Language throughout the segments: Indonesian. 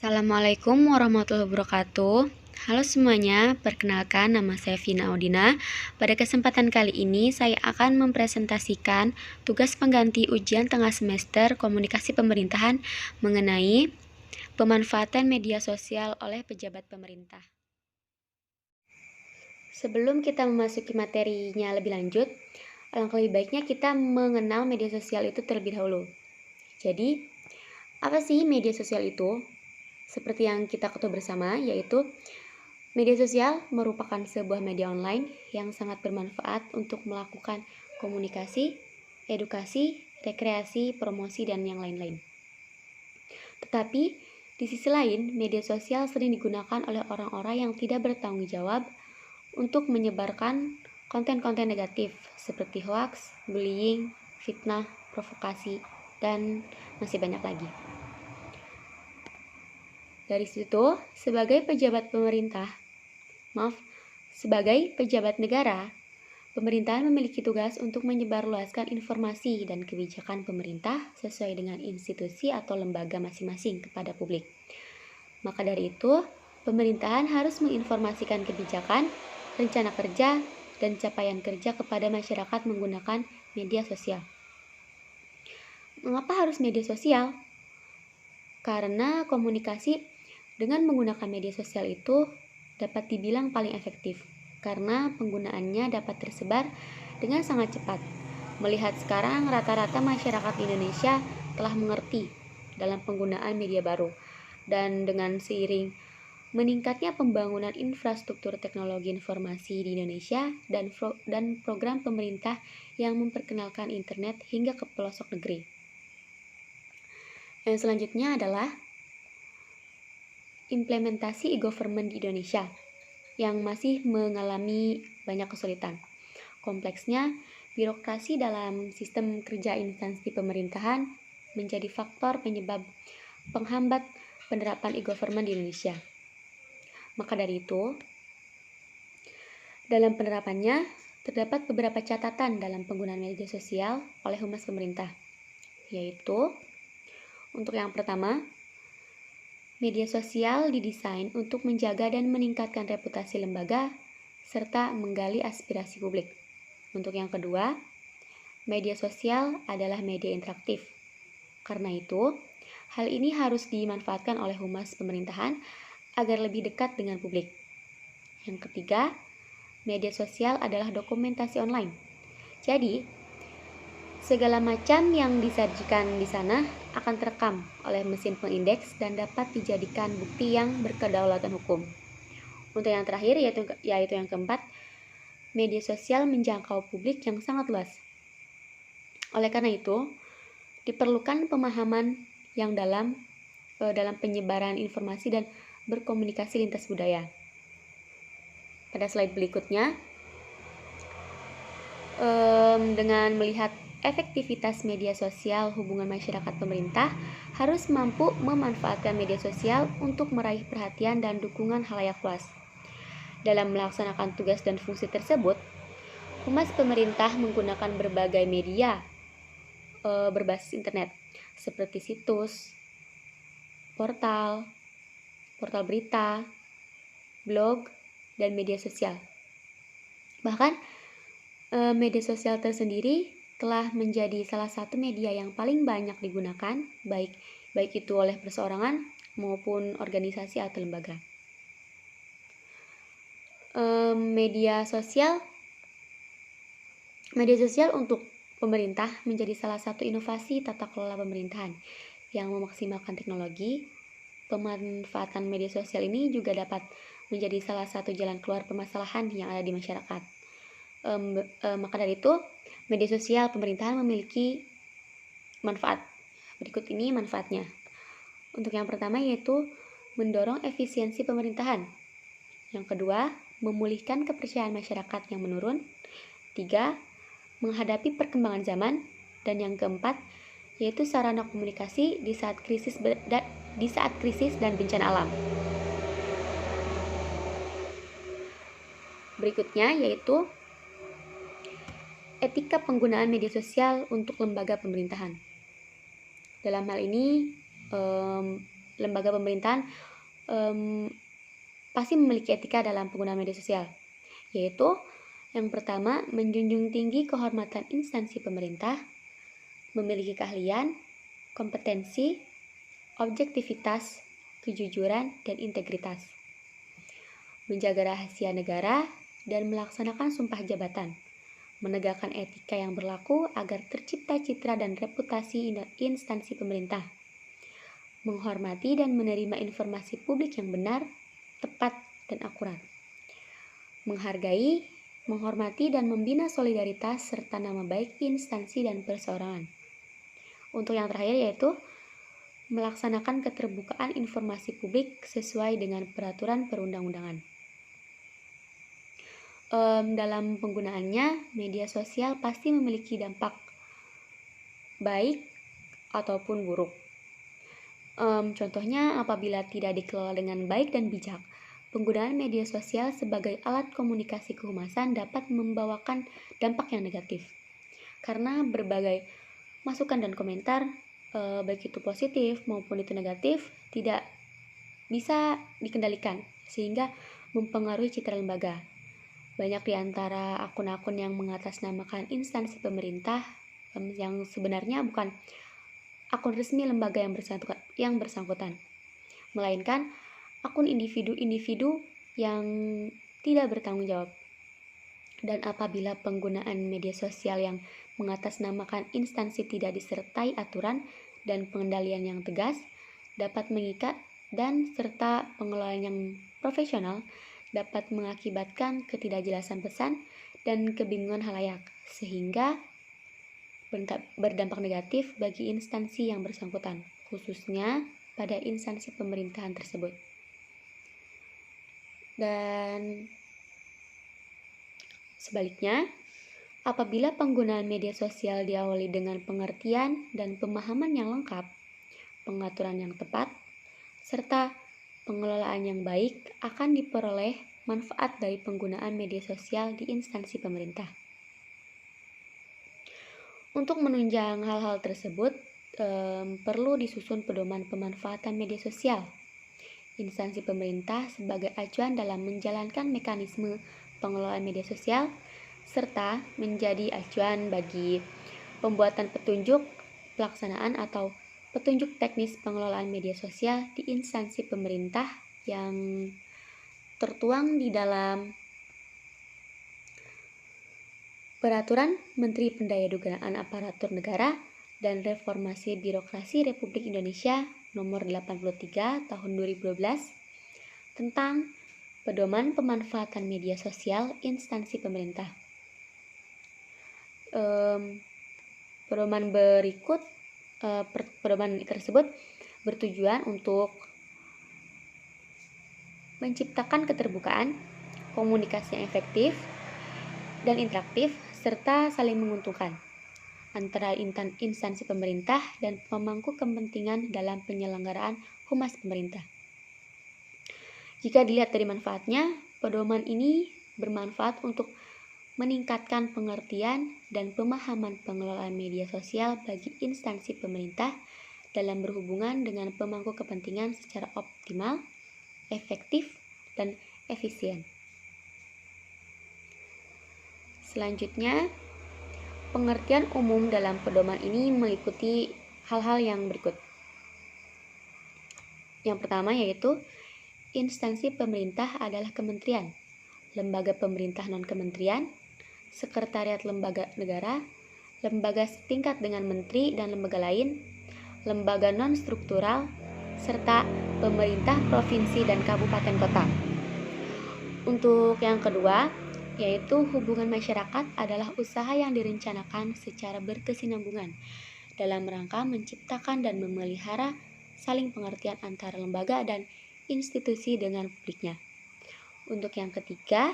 Assalamualaikum warahmatullahi wabarakatuh. Halo semuanya, perkenalkan nama saya Vina Audina. Pada kesempatan kali ini saya akan mempresentasikan tugas pengganti ujian tengah semester komunikasi pemerintahan mengenai pemanfaatan media sosial oleh pejabat pemerintah. Sebelum kita memasuki materinya lebih lanjut, alangkah lebih baiknya kita mengenal media sosial itu terlebih dahulu. Jadi, apa sih media sosial itu? Seperti yang kita ketahui bersama, yaitu media sosial merupakan sebuah media online yang sangat bermanfaat untuk melakukan komunikasi, edukasi, rekreasi, promosi, dan yang lain-lain. Tetapi, di sisi lain, media sosial sering digunakan oleh orang-orang yang tidak bertanggung jawab untuk menyebarkan konten-konten negatif seperti hoax, bullying, fitnah, provokasi, dan masih banyak lagi. Dari situ, sebagai pejabat negara, pemerintahan memiliki tugas untuk menyebarluaskan informasi dan kebijakan pemerintah sesuai dengan institusi atau lembaga masing-masing kepada publik. Maka dari itu, pemerintahan harus menginformasikan kebijakan, rencana kerja, dan capaian kerja kepada masyarakat menggunakan media sosial. Mengapa harus media sosial? Karena komunikasi dengan menggunakan media sosial itu dapat dibilang paling efektif, karena penggunaannya dapat tersebar dengan sangat cepat. Melihat sekarang rata-rata masyarakat Indonesia telah mengerti dalam penggunaan media baru, dan dengan seiring meningkatnya pembangunan infrastruktur teknologi informasi di Indonesia dan program pemerintah yang memperkenalkan internet hingga ke pelosok negeri. Yang selanjutnya adalah implementasi e-government di Indonesia yang masih mengalami banyak kesulitan. Kompleksnya, birokrasi dalam sistem kerja instansi pemerintahan menjadi faktor penyebab penghambat penerapan e-government di Indonesia. Maka dari itu, dalam penerapannya terdapat beberapa catatan dalam penggunaan media sosial oleh humas pemerintah, yaitu untuk yang pertama, media sosial didesain untuk menjaga dan meningkatkan reputasi lembaga serta menggali aspirasi publik. Untuk yang kedua, media sosial adalah media interaktif. Karena itu, hal ini harus dimanfaatkan oleh humas pemerintahan agar lebih dekat dengan publik. Yang ketiga, media sosial adalah dokumentasi online. Jadi, segala macam yang disajikan di sana akan terekam oleh mesin pengindeks dan dapat dijadikan bukti yang berkedaulatan hukum. Untuk yang terakhir, yaitu yang keempat, media sosial menjangkau publik yang sangat luas. Oleh karena itu, diperlukan pemahaman yang dalam penyebaran informasi dan berkomunikasi lintas budaya. Pada slide berikutnya, dengan melihat efektivitas media sosial, hubungan masyarakat pemerintah harus mampu memanfaatkan media sosial untuk meraih perhatian dan dukungan khalayak luas. Dalam melaksanakan tugas dan fungsi tersebut, humas pemerintah menggunakan berbagai media berbasis internet seperti situs, portal berita, blog, dan media sosial. Bahkan media sosial tersendiri telah menjadi salah satu media yang paling banyak digunakan, baik itu oleh perseorangan maupun organisasi atau lembaga. Media sosial untuk pemerintah menjadi salah satu inovasi tata kelola pemerintahan yang memaksimalkan teknologi. Pemanfaatan media sosial ini juga dapat menjadi salah satu jalan keluar permasalahan yang ada di masyarakat. Maka dari itu, media sosial pemerintahan memiliki manfaat. Berikut ini manfaatnya. Untuk yang pertama yaitu mendorong efisiensi pemerintahan. Yang kedua, memulihkan kepercayaan masyarakat yang menurun. 3. Menghadapi perkembangan zaman. Dan yang keempat, yaitu sarana komunikasi di saat krisis dan bencana alam. Berikutnya yaitu etika penggunaan media sosial untuk lembaga pemerintahan. Dalam hal ini, lembaga pemerintahan pasti memiliki etika dalam penggunaan media sosial, yaitu yang pertama, menjunjung tinggi kehormatan instansi pemerintah, memiliki keahlian, kompetensi, objektivitas, kejujuran, dan integritas, menjaga rahasia negara, dan melaksanakan sumpah jabatan, menegakkan etika yang berlaku agar tercipta citra dan reputasi instansi pemerintah, menghormati dan menerima informasi publik yang benar, tepat, dan akurat, menghargai, menghormati, dan membina solidaritas serta nama baik instansi dan perseorangan. Untuk yang terakhir yaitu melaksanakan keterbukaan informasi publik sesuai dengan peraturan perundang-undangan. Dalam penggunaannya, media sosial pasti memiliki dampak baik ataupun buruk. Contohnya, apabila tidak dikelola dengan baik dan bijak, penggunaan media sosial sebagai alat komunikasi kehumasan dapat membawakan dampak yang negatif. Karena berbagai masukan dan komentar, baik itu positif maupun itu negatif, tidak bisa dikendalikan, sehingga mempengaruhi citra lembaga. Banyak di antara akun-akun yang mengatasnamakan instansi pemerintah yang sebenarnya bukan akun resmi lembaga yang bersangkutan, melainkan akun individu-individu yang tidak bertanggung jawab. Dan apabila penggunaan media sosial yang mengatasnamakan instansi tidak disertai aturan dan pengendalian yang tegas, dapat mengikat dan serta pengelolaan yang profesional, dapat mengakibatkan ketidakjelasan pesan dan kebingungan halayak, sehingga berdampak negatif bagi instansi yang bersangkutan, khususnya pada instansi pemerintahan tersebut. Dan sebaliknya, apabila penggunaan media sosial diawali dengan pengertian dan pemahaman yang lengkap, pengaturan yang tepat, serta pengelolaan yang baik, akan diperoleh manfaat dari penggunaan media sosial di instansi pemerintah. Untuk menunjang hal-hal tersebut, perlu disusun pedoman pemanfaatan media sosial. Instansi pemerintah sebagai acuan dalam menjalankan mekanisme pengelolaan media sosial, serta menjadi acuan bagi pembuatan petunjuk pelaksanaan atau petunjuk teknis pengelolaan media sosial di instansi pemerintah yang tertuang di dalam Peraturan Menteri Pendayagunaan Aparatur Negara dan Reformasi Birokrasi Republik Indonesia Nomor 83 Tahun 2012 tentang pedoman pemanfaatan media sosial instansi pemerintah. Pedoman tersebut bertujuan untuk menciptakan keterbukaan, komunikasi yang efektif dan interaktif, serta saling menguntungkan antara instansi pemerintah dan pemangku kepentingan dalam penyelenggaraan humas pemerintah. Jika dilihat dari manfaatnya, pedoman ini bermanfaat untuk meningkatkan pengertian dan pemahaman pengelolaan media sosial bagi instansi pemerintah dalam berhubungan dengan pemangku kepentingan secara optimal, efektif, dan efisien. Selanjutnya, pengertian umum dalam pedoman ini meliputi hal-hal yang berikut. Yang pertama yaitu instansi pemerintah adalah kementerian, lembaga pemerintah non-kementerian, sekretariat lembaga negara, lembaga setingkat dengan menteri dan lembaga lain, lembaga non-struktural, serta pemerintah provinsi dan kabupaten kota. Untuk yang kedua, yaitu hubungan masyarakat adalah usaha yang direncanakan secara berkesinambungan dalam rangka menciptakan dan memelihara saling pengertian antara lembaga dan institusi dengan publiknya. Untuk yang ketiga,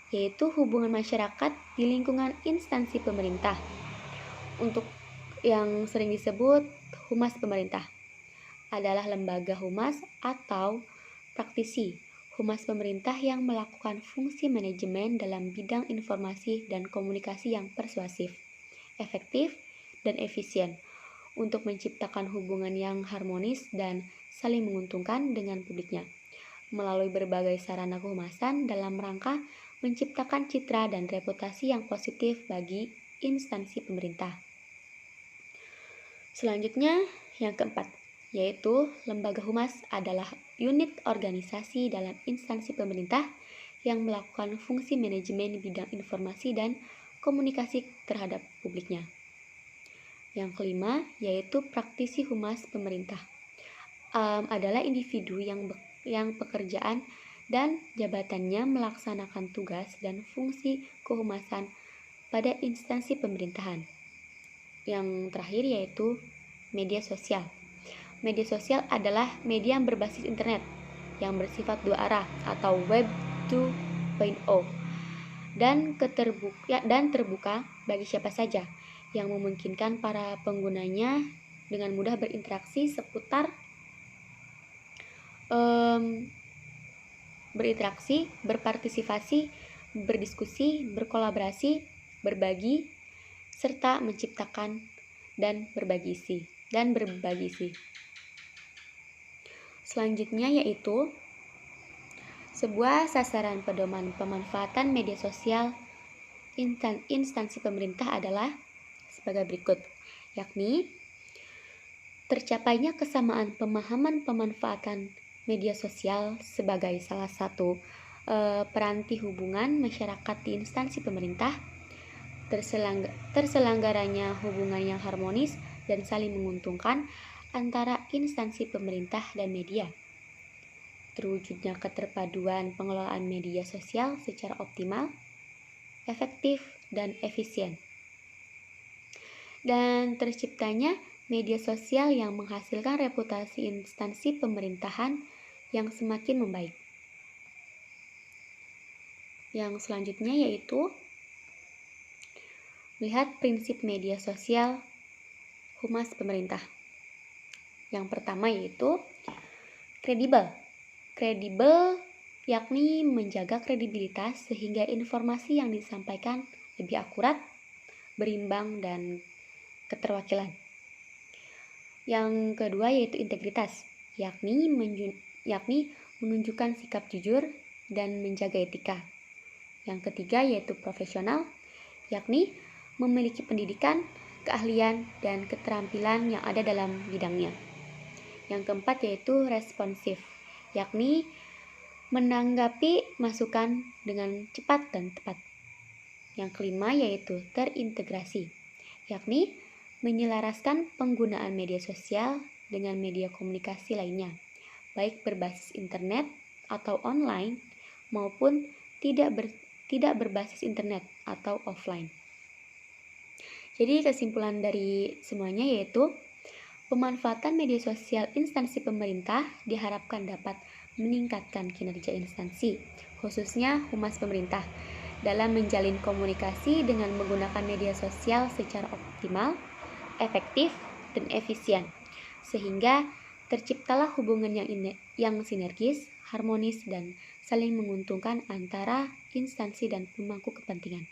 yaitu hubungan masyarakat di lingkungan instansi pemerintah. Untuk yang sering disebut humas pemerintah adalah lembaga humas atau praktisi humas pemerintah yang melakukan fungsi manajemen dalam bidang informasi dan komunikasi yang persuasif, efektif, dan efisien untuk menciptakan hubungan yang harmonis dan saling menguntungkan dengan publiknya, melalui berbagai sarana kehumasan dalam rangka menciptakan citra dan reputasi yang positif bagi instansi pemerintah. Selanjutnya, yang keempat, yaitu lembaga humas adalah unit organisasi dalam instansi pemerintah yang melakukan fungsi manajemen bidang informasi dan komunikasi terhadap publiknya. Yang kelima, yaitu praktisi humas pemerintah. Adalah individu yang pekerjaan dan jabatannya melaksanakan tugas dan fungsi kehumasan pada instansi pemerintahan. Yang terakhir yaitu media sosial. Media sosial adalah media yang berbasis internet yang bersifat dua arah atau Web 2.0 dan terbuka bagi siapa saja yang memungkinkan para penggunanya dengan mudah berinteraksi berpartisipasi, berdiskusi, berkolaborasi, berbagi, serta menciptakan dan berbagi isi. Selanjutnya yaitu sebuah sasaran pedoman pemanfaatan media sosial instansi pemerintah adalah sebagai berikut, yakni tercapainya kesamaan pemahaman pemanfaatan media sosial sebagai salah satu peranti hubungan masyarakat di instansi pemerintah, terselenggaranya hubungan yang harmonis dan saling menguntungkan antara instansi pemerintah dan media, terwujudnya keterpaduan pengelolaan media sosial secara optimal, efektif, dan efisien, dan terciptanya media sosial yang menghasilkan reputasi instansi pemerintahan yang semakin membaik. Yang selanjutnya yaitu melihat prinsip media sosial humas pemerintah. Yang pertama yaitu kredibel. Kredibel yakni menjaga kredibilitas sehingga informasi yang disampaikan lebih akurat, berimbang, dan keterwakilan. Yang kedua yaitu integritas, yakni menunjukkan sikap jujur dan menjaga etika. Yang ketiga yaitu profesional, yakni memiliki pendidikan, keahlian, dan keterampilan yang ada dalam bidangnya. Yang keempat yaitu responsif, yakni menanggapi masukan dengan cepat dan tepat. Yang kelima yaitu terintegrasi, yakni menyelaraskan penggunaan media sosial dengan media komunikasi lainnya, baik berbasis internet atau online maupun tidak berbasis internet atau offline. Jadi kesimpulan dari semuanya yaitu pemanfaatan media sosial instansi pemerintah diharapkan dapat meningkatkan kinerja instansi, khususnya humas pemerintah, dalam menjalin komunikasi dengan menggunakan media sosial secara optimal, efektif, dan efisien, sehingga terciptalah hubungan yang sinergis, harmonis, dan saling menguntungkan antara instansi dan pemangku kepentingan.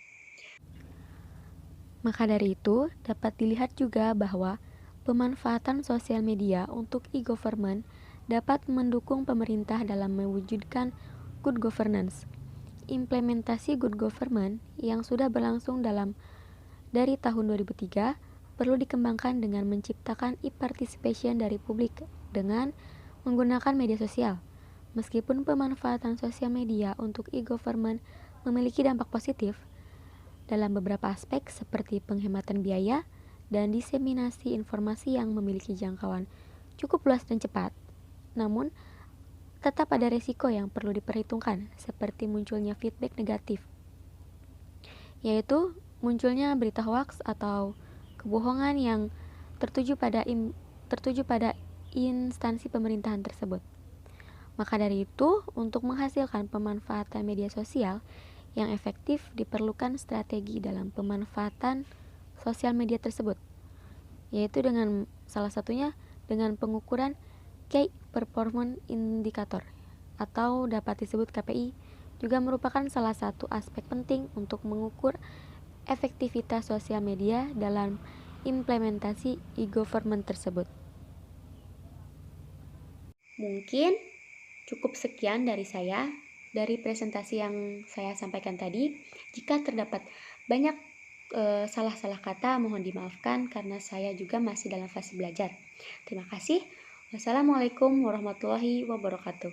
Maka dari itu, dapat dilihat juga bahwa pemanfaatan sosial media untuk e-government dapat mendukung pemerintah dalam mewujudkan good governance. Implementasi good government yang sudah berlangsung dari tahun 2003 perlu dikembangkan dengan menciptakan e-participation dari publik dengan menggunakan media sosial. Meskipun pemanfaatan sosial media untuk e-government memiliki dampak positif dalam beberapa aspek seperti penghematan biaya dan diseminasi informasi yang memiliki jangkauan cukup luas dan cepat, namun tetap ada resiko yang perlu diperhitungkan seperti munculnya feedback negatif, yaitu munculnya berita hoaks atau kebohongan yang tertuju pada instansi pemerintahan tersebut. Maka dari itu, untuk menghasilkan pemanfaatan media sosial yang efektif diperlukan strategi dalam pemanfaatan sosial media tersebut, yaitu dengan salah satunya dengan pengukuran Key Performance Indicator atau dapat disebut KPI, juga merupakan salah satu aspek penting untuk mengukur efektivitas sosial media dalam implementasi e-government tersebut. Mungkin cukup sekian dari saya, dari presentasi yang saya sampaikan tadi. Jika terdapat banyak salah-salah kata, mohon dimaafkan karena saya juga masih dalam fase belajar. Terima kasih. Wassalamualaikum warahmatullahi wabarakatuh.